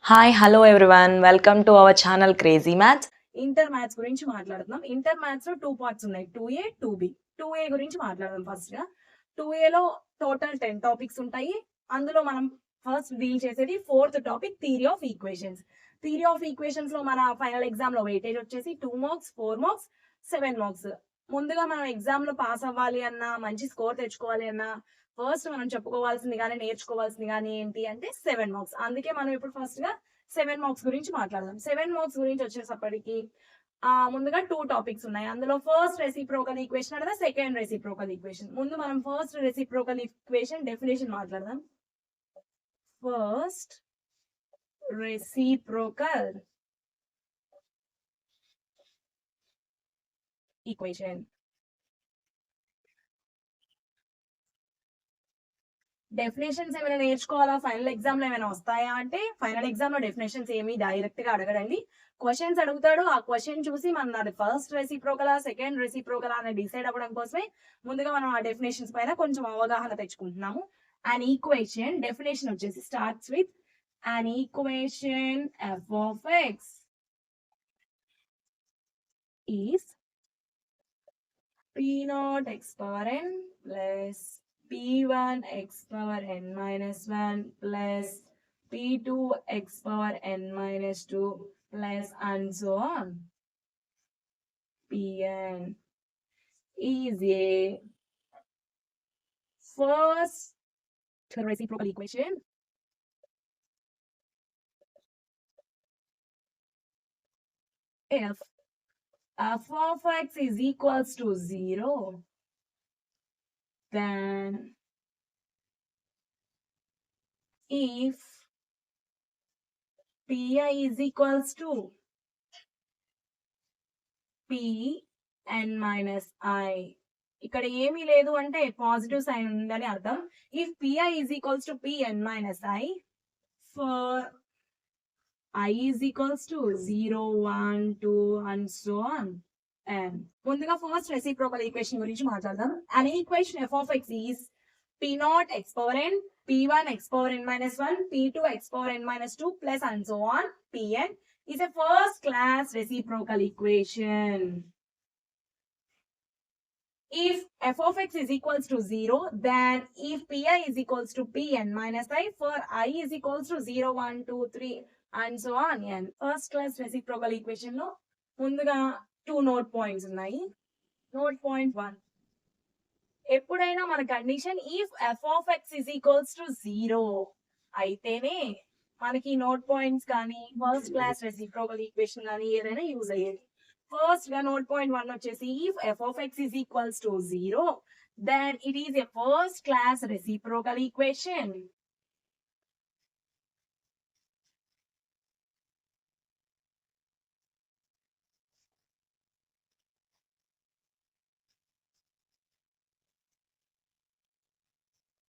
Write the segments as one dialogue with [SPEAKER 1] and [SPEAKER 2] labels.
[SPEAKER 1] Hi hello everyone welcome to our channel crazy maths.
[SPEAKER 2] Inter maths గురించి మాట్లాడుతున్నాం. Inter maths లో 2 parts ఉన్నాయి, 2A 2B. 2A గురించి మాట్లాడదాం. ఫస్ట్ గా 2A లో టోటల్ 10 టాపిక్స్ ఉంటాయి. అందులో మనం ఫస్ట్ డీల్ చేసేది 4th topic, theory of equations. Theory of equations లో మన ఫైనల్ ఎగ్జామ్ లో వెయిటేజ్ వచ్చేసి 2 మార్క్స్, 4 మార్క్స్, 7 మార్క్స్. ముందుగా మనం ఎగ్జామ్ లో పాస్ అవ్వాలి అన్నా, మంచి స్కోర్ తెచ్చుకోవాలి అన్నా ఫస్ట్ మనం చెప్పుకోవాల్సింది కానీ నేర్చుకోవాల్సింది కానీ ఏంటి అంటే 7 మార్క్స్. అందుకే మనం ఇప్పుడు ఫస్ట్ గా 7 మార్క్స్ గురించి మాట్లాడదాం. 7 మార్క్స్ గురించి వచ్చేసప్పటికి ముందుగా 2 టాపిక్స్ ఉన్నాయి. అందులో ఫస్ట్ రెసిప్రోకల్ ఈక్వేషన్ అంటే సెకండ్ రెసిప్రోకల్ ఈక్వేషన్. ముందు మనం ఫస్ట్ రెసిప్రోకల్ ఈక్వేషన్ డెఫినేషన్ మాట్లాడదాం. First reciprocal equation. డెఫినేషన్స్ ఏమైనా నేర్చుకోవాలా, ఫైనల్ ఎగ్జామ్ లో ఏమైనా వస్తాయా అంటే ఫైనల్ ఎగ్జామ్ లో డెఫినేషన్స్ ఏమి డైరెక్ట్ గా అడగడండి. క్వశ్చన్స్ అడుగుతాడు. ఆ క్వశ్చన్ చూసి మనం అది ఫస్ట్ రెసిప్రోకలా సెకండ్ రెసిప్రోకలా అని డిసైడ్ అవ్వడం కోసమే ముందుగా మనం ఆ డెఫినేషన్స్ పైన కొంచెం అవగాహన తెచ్చుకుంటున్నాము. అండ్ ఈక్వేషన్ డెఫినేషన్ వచ్చేసి starts with an equation f of x is p naught x power n plus p1 x power n minus 1 plus p2 x power n minus 2 plus and so on. Pn is a first reciprocal equation if f of x is equals to 0, then if pi is equals to pn minus i, ఇక్కడ ఏమీ లేదు అంటే positive sign ఉందని అర్థం. If pi is equals to pn minus i for i is equals to 0, 1, 2 and so on. And ముందుగా first reciprocal equation గురించి మాట్లాడదాం. an equation f of x is p naught x power n, p1 x power n minus 1, p2 x power n minus 2 plus and so on. Pn is a first class reciprocal equation. If f of x is equals to 0, then if pi is equals to pn minus i for I is equals to 0, 1, 2, 3 and so on. And first class reciprocal equation లో ముందుగా 2 note points ఉన్నాయి. Note point 1, ఎప్పుడైనా మన condition if f of x is equals to 0 అయితేనే మనకి note points కానీ first class reciprocal equation కానీ ఏదైనా యూజ్ అయ్యేది. ఫస్ట్ గా నోట్ పాయింట్ 1 వచ్చేసి if f of x is equals to 0, then it is a first class reciprocal equation.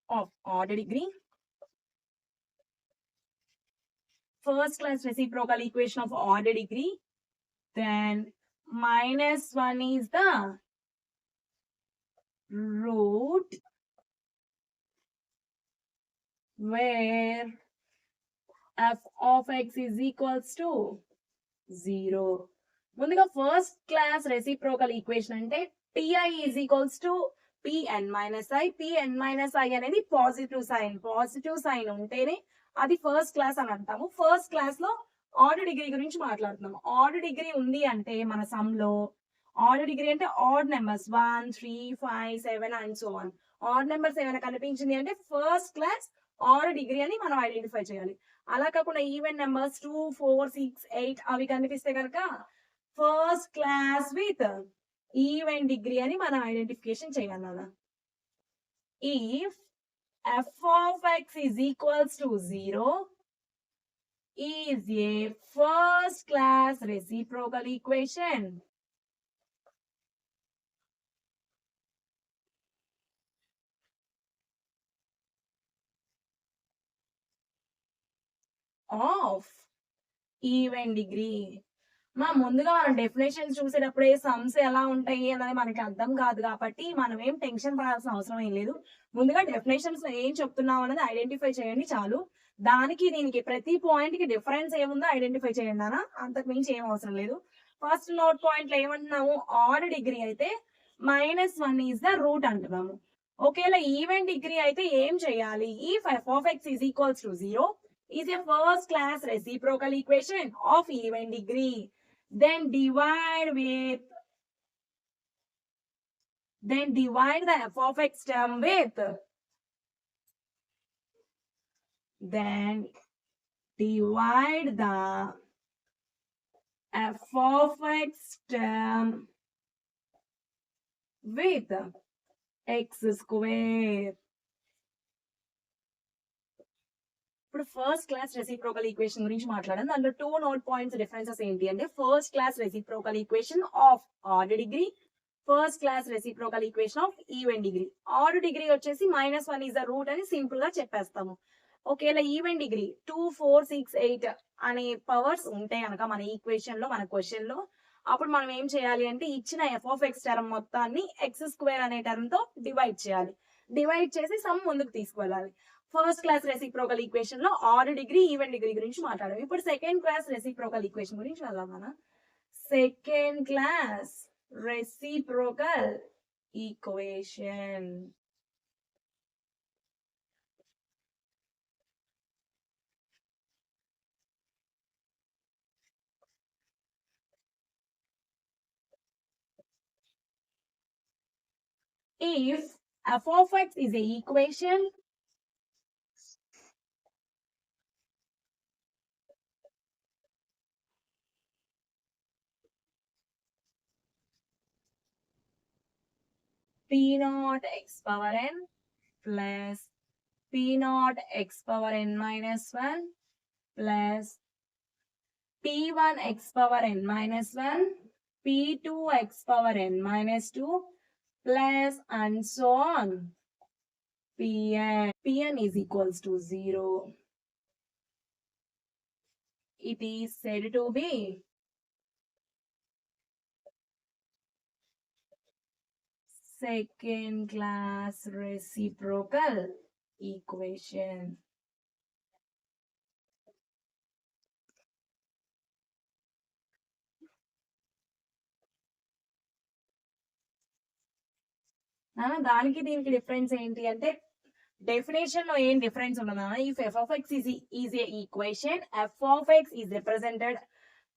[SPEAKER 2] Of order degree. First class reciprocal equation of order degree. Then minus 1 is the root where f of x is equals to 0. ముందుగా first class reciprocal equation అంటే pi is equals to pn minus i. pn minus i అనేది positive sign ఉంటేనే అది first class అని అంటాము. First class లో order degree గురించి మాట్లాడుతున్నాం. ఆర్డర్ డిగ్రీ ఉంది అంటే మన సమ్ లో ఆర్డర్ డిగ్రీ అంటే odd numbers 1, 3, 5, 7 and so on. Odd numbers ఏమైనా కనిపించింది అంటే ఫస్ట్ క్లాస్ ఆర్డర్ డిగ్రీ అని మనం ఐడెంటిఫై చేయాలి. అలా కాకుండా ఈవెన్ నెంబర్స్ 2, 4, 6, 8 అవి కనిపిస్తే కనుక first class with even degree అని మనం ఐడెంటిఫికేషన్ చేయాలి. If f of x is equals to 0 is a first class reciprocal equation. Of even degree. ముందుగా మనం డెఫినేషన్స్ చూసేటప్పుడే సమ్స్ ఎలా ఉంటాయి అనేది మనకి అర్థం కాదు కాబట్టి మనం ఏం టెన్షన్ పడాల్సిన అవసరం ఏం లేదు. ముందుగా డెఫినేషన్స్ ఏం చెప్తున్నాం అనేది ఐడెంటిఫై చేయండి చాలు. దానికి దీనికి ప్రతి పాయింట్ కి డిఫరెన్స్ ఏముందో ఐడెంటిఫై చేయండి అన్న, అంతకు మించి ఏం అవసరం లేదు. ఫస్ట్ నోట్ పాయింట్ లో ఏమంటున్నాము, ఆడ్ డిగ్రీ అయితే -1 ఈజ్ ద రూట్ అంటున్నాము. ఒకవేళ ఈవెన్ డిగ్రీ అయితే ఏం చేయాలి, ఈ f(x) is equals to 0 is a first class reciprocal equation of even degree. Then divide the f(x) term with, then divide the f(x) term with x square. ఇప్పుడు first class reciprocal equation గురించి మాట్లాడాను. దాంట్లో 2 note points differences ఏంటి అంటే, first class reciprocal equation of odd degree, first class reciprocal equation of even degree. Odd degree వచ్చేసి -1 is the root అని simple గా చెప్పేస్తాము. ఒకవేళ ఈవెన్ డిగ్రీ 2, 4, 6, 8 అనే పవర్స్ ఉంటాయి కనుక మన ఈక్వేషన్ లో, మన క్వశ్చన్ లో, అప్పుడు మనం ఏం చేయాలి అంటే ఇచ్చిన f(x) టర్మ్ మొత్తాన్ని x² అనే టర్మ్ తో డివైడ్ చేయాలి. డివైడ్ చేసి సమ్ ముందుకు తీసుకువెళ్ళాలి. ఫస్ట్ క్లాస్ రెసిప్రోకల్ ఈక్వేషన్ లో ఆడ్ డిగ్రీ, ఈవెన్ డిగ్రీ గురించి మాట్లాడాం. ఇప్పుడు సెకండ్ క్లాస్ రెసిప్రోకల్ ఈక్వేషన్ గురించి వెళ్దాం మన. Second class reciprocal equation. If f(x) is a equation p0 x power n plus p0 x power n minus 1 plus p1 x power n minus 1, p2 x power n minus 2 plus and so on. Pn is equals to 0. It is said to be second class reciprocal equation. దానికి దీనికి difference ఏంటి అంటే, definition లో ఏం difference ఉండదా, if f(x) is a equation, f(x) is represented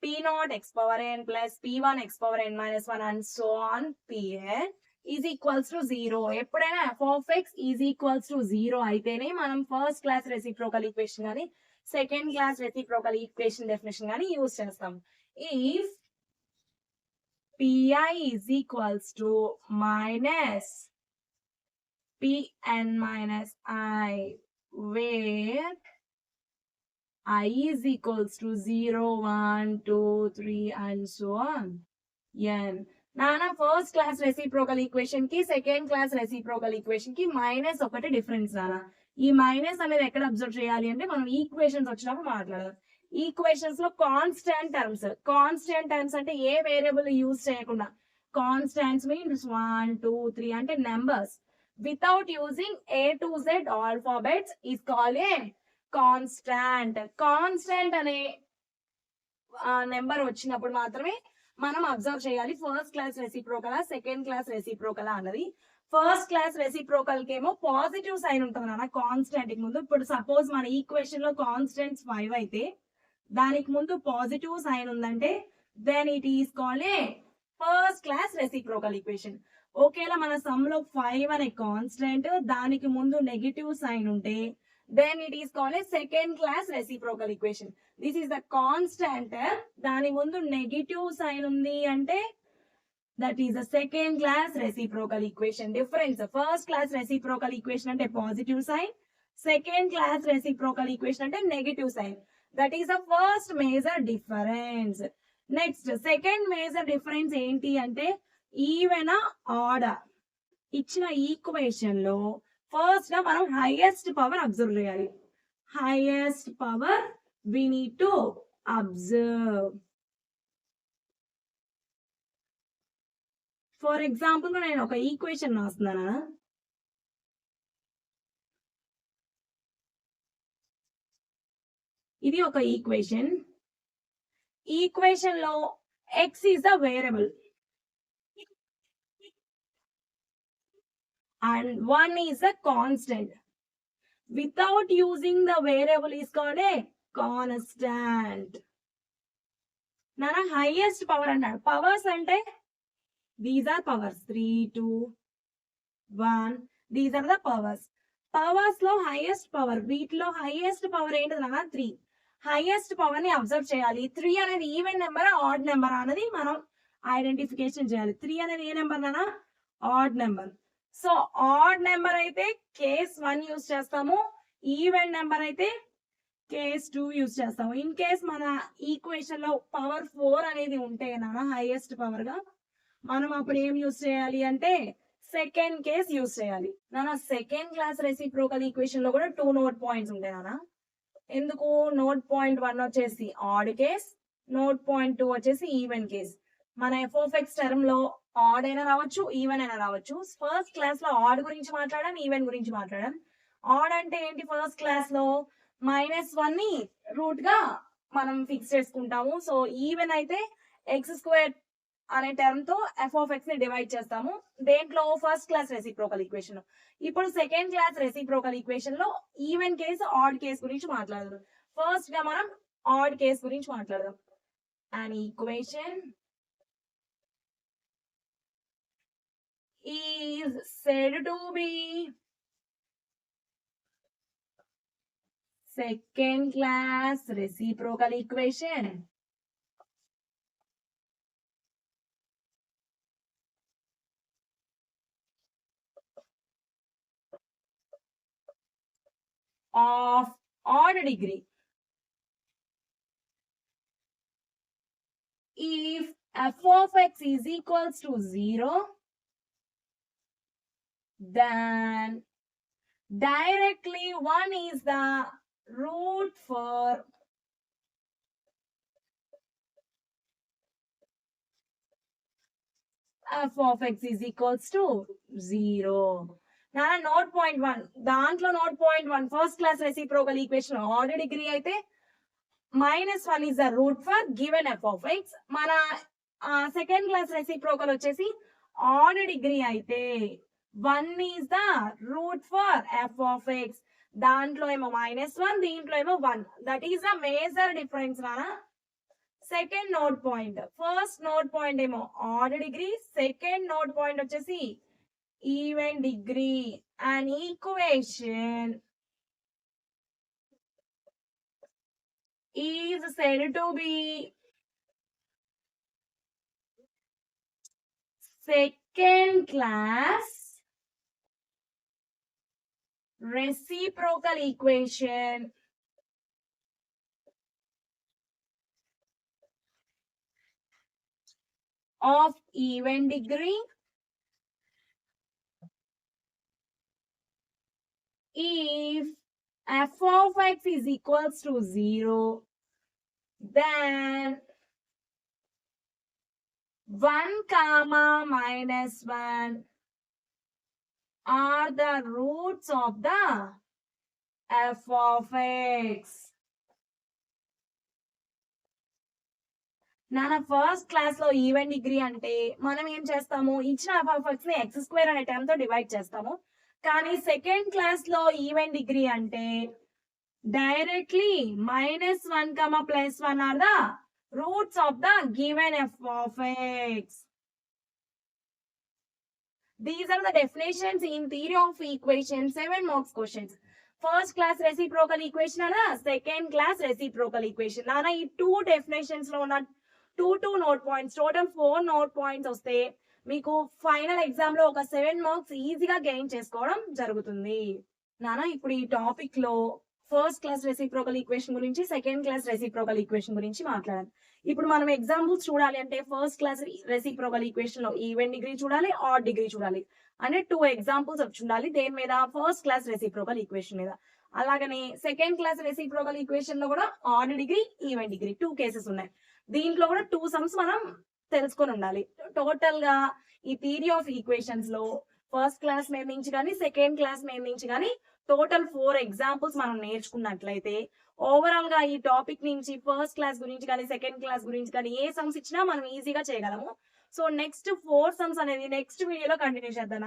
[SPEAKER 2] p0 x power n plus p1 x power n minus 1 and so on, pn is equals to 0. ఎప్పుడైనా f(x) is equals to 0 అయితేనే మనం first class reciprocal equation కానీ second class reciprocal equation definition కానీ use చేస్తాం. If pi is equals to minus pn minus I, where I is equals to 0, 1, 2, 3 and so on. n. నానా first class reciprocal equation కి second class reciprocal equation కి minus ఒకటి difference నానా. ఈ minus అనేది ఎక్కడ అబ్జర్వ్ చేయాలి అంటే మనం ఈక్వేషన్స్ వచ్చినప్పుడు మాట్లాడాలి. ఈక్వేషన్స్ లో కాన్స్టాంట్ టర్మ్స్ అంటే ఏ వేరియబుల్ యూజ్ చేయకుండా, కాన్స్టాంట్స్ మీన్స్ 1, 2, 3 అంటే numbers without using A to Z alphabets is called a constant. Constant అనే నెంబర్ వచ్చినప్పుడు మాత్రమే మనం అబ్జర్వ్ చేయాలి ఫస్ట్ క్లాస్ రెసిప్రోకలా సెకండ్ క్లాస్ రెసిప్రోకలా అన్నది. ఫస్ట్ క్లాస్ రెసిప్రోకల్ కేమో పాజిటివ్ సైన్ ఉంటుంది నాన్న కాన్స్టాంట్ కి ముందు. ఇప్పుడు సపోజ్ మన ఈక్వేషన్ లో కాన్స్టెంట్స్ 5 అయితే దానికి ముందు పాజిటివ్ సైన్ ఉందంటే then it is called a first class reciprocal equation. ఒకవేళ మన సమ్ లో 5 అనే కాన్స్టెంట్ దానికి ముందు నెగటివ్ సైన్ ఉంటే then it is called a second class reciprocal equation. This is the constant, దాని ముందు నెగటివ్ సైన్ ఉంది అంటే that is a second class reciprocal equation. Difference, first class reciprocal equation అంటే positive sign, second class reciprocal equation అంటే negative sign. That is the first major difference. Next, second major difference ఏంటి అంటే even odd. ఇచ్చిన equation లో first గా మనం highest power observe చేయాలి. Highest power we need to observe. For example నేను ఒక ఈక్వేషన్ రాస్తున్నాను. ఇది ఒక ఈక్వేషన్. ఈక్వేషన్ లో x is the variable and 1 is the constant. Without using the variable is called a constant. నాన్న హైయెస్ట్ పవర్ అన్నాడు. Powers అంటే these are powers 3, 2, 1. These are the powers. Powers లో హైయెస్ట్ పవర్, వీటిలో highest power ఏంటి నాన్న 3. Highest power ని observe చేయాలి. 3 అనేది ఈవెన్ నెంబర్ ఆడ్ నెంబర్ అనేది మనం ఐడెంటిఫికేషన్ చేయాలి. 3 అనేది ఏ నెంబర్ నాన్న? Odd number. So odd number అయితే కేస్ 1 యూజ్ చేస్తాము, ఈవెన్ నెంబర్ అయితే కేస్ 2 యూజ్ చేస్తాము. ఇన్ కేస్ మన ఈక్వేషన్ లో పవర్ 4 అనేది ఉంటే నాన్న హైయెస్ట్ పవర్ గా, మనం అప్పుడు ఏం యూజ్ చేయాలి అంటే సెకండ్ కేస్ యూజ్ చేయాలి. నాన్న సెకండ్ క్లాస్ రెసిప్రోకల్ ఈక్వేషన్ లో కూడా 2 నోట్ పాయింట్స్ ఉంటాయి నాన్న. ఎందుకు? నోట్ పాయింట్ 1 వచ్చేసి ఆడ్ కేస్, నోట్ పాయింట్ 2 వచ్చేసి ఈవెన్ కేస్. మన f(x) టర్మ్ లో ఆడ్ అయినా రావచ్చు, ఈవెన్ అయినా రావచ్చు. ఫస్ట్ క్లాస్ లో ఆడ్ గురించి మాట్లాడాం, ఈవెన్ గురించి మాట్లాడాం. ఆడ్ అంటే ఏంటి? ఫస్ట్ క్లాస్ లో -1 ని రూట్ గా మనం ఫిక్స్ చేసుకుంటాము. సో ఈవెన్ అయితే x² అనే టర్మ్ తో f(x) ని డివైడ్ చేస్తాము. దేంట్లో? First class reciprocal equation. ఇప్పుడు సెకండ్ క్లాస్ రెసిప్రోకల్ ఈక్వేషన్ లో ఈవెన్ కేస్, ఆడ్ కేస్ గురించి మాట్లాడదాం. ఫస్ట్ గా మనం ఆడ్ కేస్ గురించి మాట్లాడదాం. an equation is said to be second class reciprocal equation of odd degree if f(x) is equals to 0, then directly 1 is the root for f(x) is equals to 0. నాన్న note point 1, దాంట్లో note point 1 first class reciprocal equation odd degree అయితే -1 is the root for given f(x). మన second class reciprocal వచ్చేసి odd degree అయితే 1 is the root for f(x). దాంట్లో ఏమో -1, దీంట్లో ఏమో 1. That is the major difference నాన్న. Second note point, first note point ఏమో odd degree, second note point వచ్చేసి even degree. And equation is said to be second class reciprocal equation of even degree if f(x) is equals to 0, then 1, -1 are the roots of the f(x). నాన్న first class లో even degree అంటే మనం ఏం చేస్తాము? ఇచ్చిన f(x) ని x² అనే term తో డివైడ్ చేస్తాము. కానీ సెకండ్ క్లాస్ లో ఈవెన్ డిగ్రీ అంటే directly -1, +1 are the roots of the given f(x). These are the definitions in theory of equation 7 marks questions. First class reciprocal equation అనా, సెకండ్ క్లాస్ రెసిప్రోకల్ ఈక్వేషన్ నాన్న. ఈ 2 definitions లో ఉన్న 2 note points, total 4 note points వస్తే మీకు final exam లో ఒక 7 marks ఈజీగా గెయిన్ చేసుకోవడం జరుగుతుంది నాన్న. ఇప్పుడు ఈ టాపిక్ లో ఫస్ట్ క్లాస్ రెసిప్రోకల్ ఈక్వేషన్ గురించి, సెకండ్ క్లాస్ రెసిప్రోకల్ ఈక్వేషన్ గురించి మాట్లాడాలి. ఇప్పుడు మనం ఎగ్జాంపుల్స్ చూడాలి అంటే ఫస్ట్ క్లాస్ రెసిప్రోకల్ ఈక్వేషన్ లో ఈవెన్ డిగ్రీ చూడాలి, ఆడ్ డిగ్రీ చూడాలి. అంటే 2 ఎగ్జాంపుల్స్ వచ్చి ఉండాలి. దేని మీద? ఫస్ట్ క్లాస్ రెసిప్రోకల్ ఈక్వేషన్ మీద. అలాగనే సెకండ్ క్లాస్ రెసిప్రోకల్ ఈక్వేషన్ లో కూడా odd degree, even degree 2 cases ఉన్నాయి. దీంట్లో కూడా 2 సమ్స్ మనం తెలుసుకొని ఉండాలి. టోటల్ గా ఈ థియరీ ఆఫ్ ఈక్వేషన్స్ లో ఫస్ట్ క్లాస్ మీద నుంచి కానీ సెకండ్ క్లాస్ మీద నుంచి కానీ టోటల్ 4 ఎగ్జాంపుల్స్ మనం నేర్చుకున్నట్లయితే ఓవరాల్ గా ఈ టాపిక్ నుంచి ఫస్ట్ క్లాస్ గురించి కానీ సెకండ్ క్లాస్ గురించి కానీ ఏ సమ్స్ ఇచ్చినా మనం ఈజీగా చేయగలము. సో నెక్స్ట్ 4 సమ్స్ అనేది నెక్స్ట్ వీడియోలో కంటిన్యూ చేద్దాం.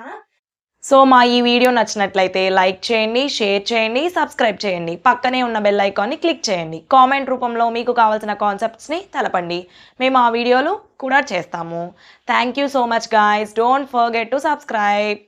[SPEAKER 1] సో మా ఈ వీడియో నచ్చినట్లయితే లైక్ చేయండి, షేర్ చేయండి, సబ్స్క్రైబ్ చేయండి, పక్కనే ఉన్న బెల్ ఐకాన్ని క్లిక్ చేయండి. కామెంట్ రూపంలో మీకు కావాల్సిన కాన్సెప్ట్స్ని తెలపండి, మేము ఆ వీడియోలు కూడా చేస్తాము. Thank you so much guys. Don't forget to subscribe.